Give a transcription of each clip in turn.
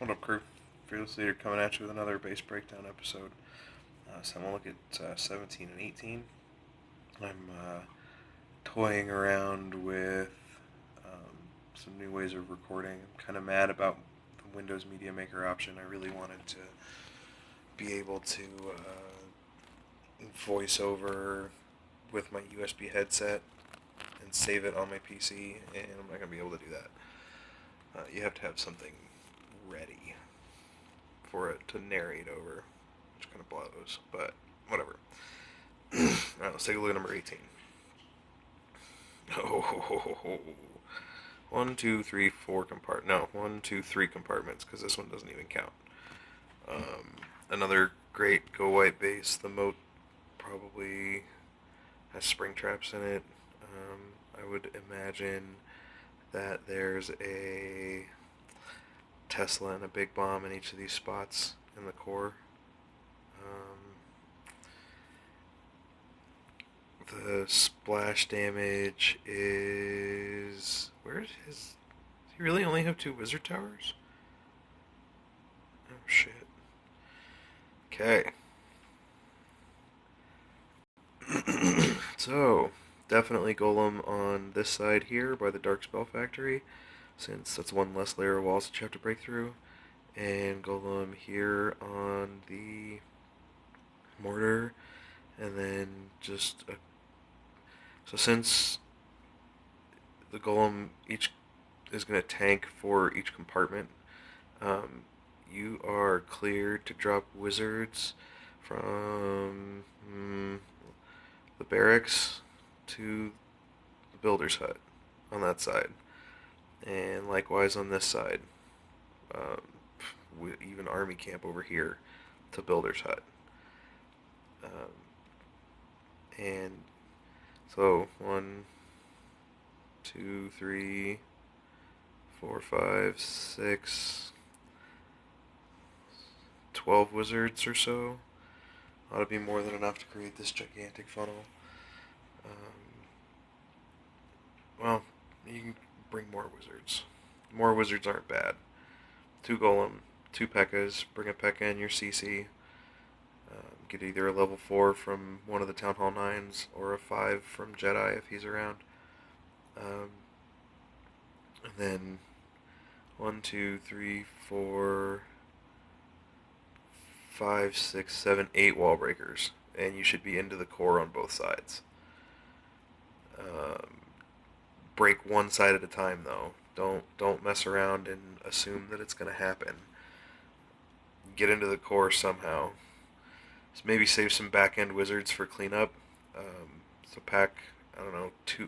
What up, crew? Fearless Leader coming at you with another base breakdown episode. So I'm going to look at 17 and 18. I'm toying around with some new ways of recording. I'm kind of mad about the Windows Media Maker option. I really wanted to be able to voice over with my USB headset and save it on my PC, and I'm not going to be able to do that. You have to have something ready for it to narrate over, which kind of blows, but whatever. Alright, let's take a look at number 18. Oh, 1, 2, 3, 4 compart. No, 1, 2, 3 compartments, because this one doesn't even count. Another great go white base. The moat probably has spring traps in it. I would imagine that there's a Tesla and a big bomb in each of these spots in the core. The splash damage is... Where is his... Does he really only have 2 wizard towers? Oh, shit. Okay. So, definitely Golem on this side here by the Dark Spell Factory, since that's one less layer of walls that you have to break through. And Golem here on the mortar, and then just a... So since the Golem each is going to tank for each compartment, you are cleared to drop wizards from the barracks to the builder's hut on that side, and likewise on this side, um, even army camp over here to builder's hut. And so 1, 2, 3, 4, 5, 6, 12 wizards or so. Ought to be more than enough to create this gigantic funnel. Well, you can bring more wizards. More wizards aren't bad. 2 golem, 2 P.E.K.K.A.s, bring a P.E.K.K.A in your CC. Get either a level 4 from one of the Town Hall 9s or a 5 from Jedi if he's around. And then 1, 2, 3, 4, 5, 6, 7, 8 wall breakers, and you should be into the core on both sides. Break one side at a time, though. Don't mess around and assume that it's going to happen. Get into the core somehow. So maybe save some back end wizards for cleanup. So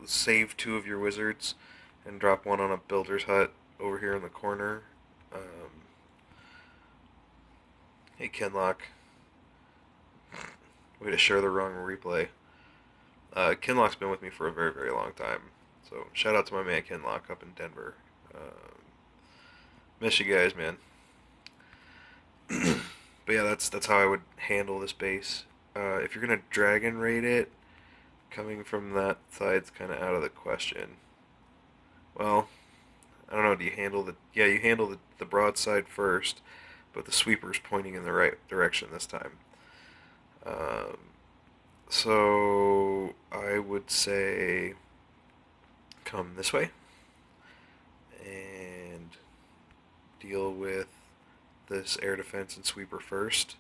save 2 of your wizards and drop 1 on a builder's hut over here in the corner. Hey, Kinlock. Way to share the wrong replay. Kinlock's been with me for a very, very long time. So shout out to my man Kinlock up in Denver. Miss you guys, man. But yeah, that's how I would handle this base. If you're gonna dragon raid it, coming from that side's kind of out of the question. Well, I don't know. Do you handle the... Yeah, you handle the broadside first, but the sweeper's pointing in the right direction this time. So I would say come this way and deal with this air defense and sweeper first,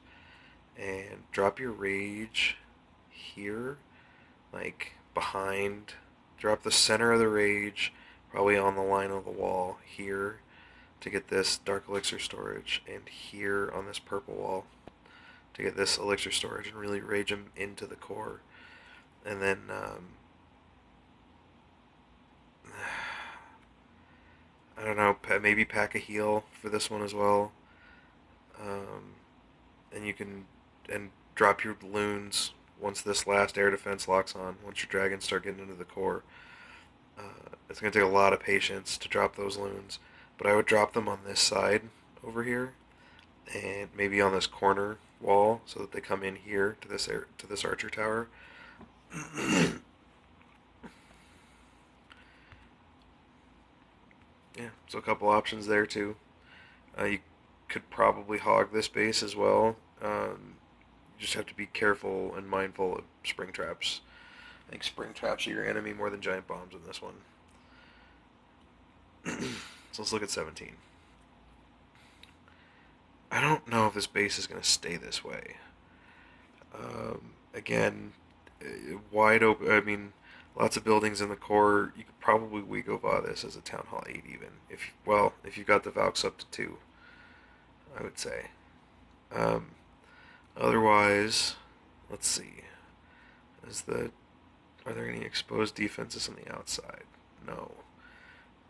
and drop your rage here, like behind. Drop the center of the rage, probably on the line of the wall here, to get this dark elixir storage, and here on this purple wall to get this elixir storage, and really rage them into the core. And then I don't know, maybe pack a heal for this one as well. And you can drop your loons once this last air defense locks on. Once your dragons start getting into the core, it's going to take a lot of patience to drop those loons. But I would drop them on this side over here, and maybe on this corner wall, so that they come in here to this archer tower. Yeah, so a couple options there too. You could probably hog this base as well. You just have to be careful and mindful of spring traps. I think spring traps are your enemy more than giant bombs in this one. So let's look at 17. I don't know if this base is going to stay this way. Again, wide open. I mean, lots of buildings in the core. You could probably Wigova this as a Town Hall 8 even. If you got the Valks up to 2, I would say. Um, Otherwise, let's see. Is the Are there any exposed defenses on the outside? No.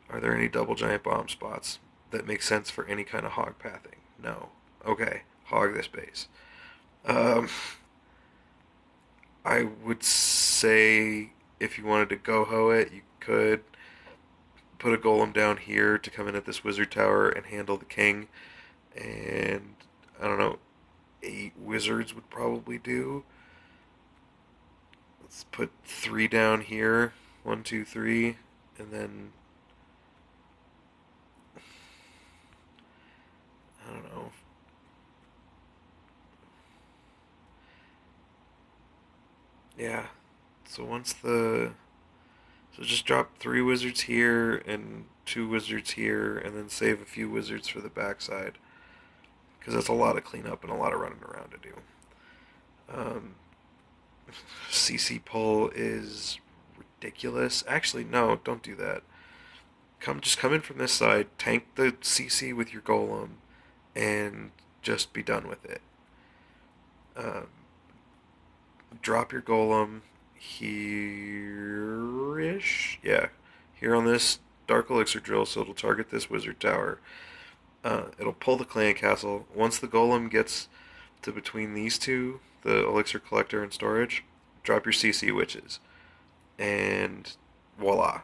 Are there any double giant bomb spots that make sense for any kind of hog pathing? No. Okay, hog this base. Um, I would say if you wanted to go-ho it, you could put a golem down here to come in at this wizard tower and handle the king. And, I don't know, 8 wizards would probably do. Let's put 3 down here. 1, 2, 3. And then, I don't know. Yeah. So once the So just drop 3 wizards here and 2 wizards here, and then save a few wizards for the backside. Because that's a lot of cleanup and a lot of running around to do. Um, CC pull is ridiculous. Actually, no, don't do that. Just come in from this side, tank the CC with your golem, and just be done with it. Um, Drop your golem here-ish. Yeah, here on this Dark Elixir drill, so it'll target this wizard tower. It'll pull the clan castle. Once the golem gets to between these two, the elixir collector and storage, drop your CC witches, and voila,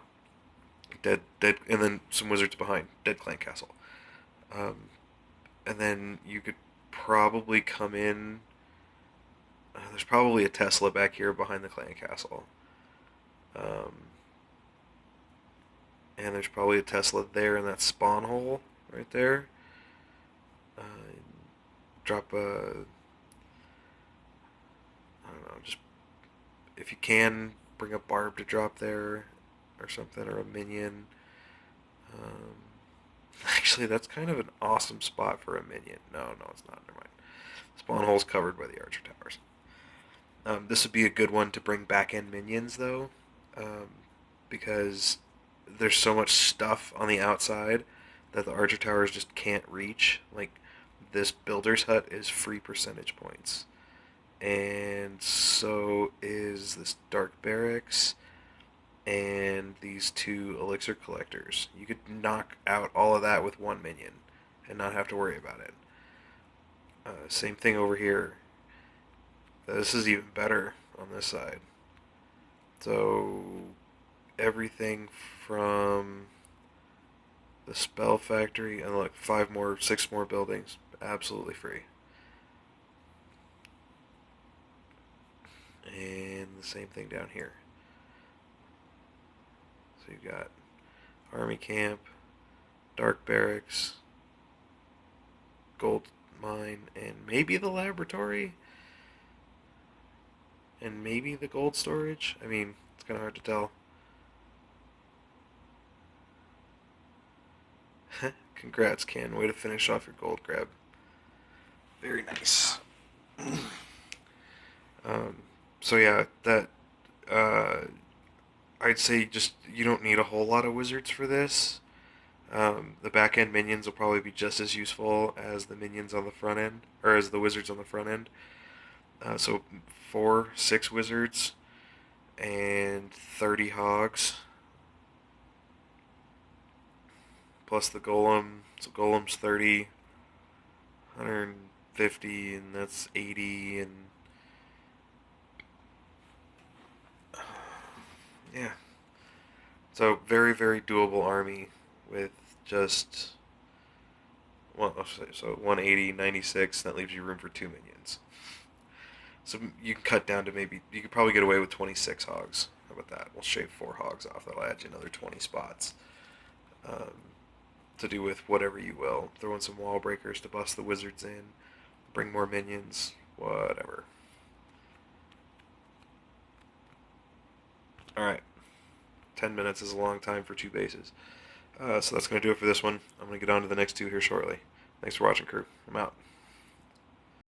dead, and then some wizards behind, dead clan castle. Um, and then you could probably come in. There's probably a Tesla back here behind the clan castle. Um, and there's probably a Tesla there in that spawn hole right there. Uh, Drop a, I don't know, just if you can, bring a barb to drop there or something, or a minion. Um, Actually, that's kind of an awesome spot for a minion. No, it's not. Never mind. Spawn hole's covered by the archer towers. This would be a good one to bring back in minions, though, um, because there's so much stuff on the outside that the archer towers just can't reach. Like, this builder's hut is free percentage points. And so is this dark barracks and these 2 elixir collectors. You could knock out all of that with 1 minion and not have to worry about it. Same thing over here. This is even better on this side. So everything from the spell factory and like 6 more buildings, absolutely free. And the same thing down here. So you've got army camp, dark barracks, gold mine, and maybe the laboratory, and maybe the gold storage. I mean, it's kind of hard to tell. Congrats, Ken. Way to finish off your gold grab. Very nice. So yeah, that I'd say just you don't need a whole lot of wizards for this. The back end minions will probably be just as useful as the minions on the front end, or as the wizards on the front end. So 4, 6 wizards and 30 hogs, plus the golem. So golem's 30, 150, and that's 80, and yeah. So very, very doable army with just, well, so 180, 96, that leaves you room for 2 minions. So you can cut down to you could probably get away with 26 hogs. How about that? We'll shave 4 hogs off. That'll add you another 20 spots. Um, to do with whatever you will. Throw in some wall breakers to bust the wizards in, bring more minions, whatever. Alright, 10 minutes is a long time for 2 bases. So that's going to do it for this one. I'm going to get on to the next two here shortly. Thanks for watching, crew. I'm out.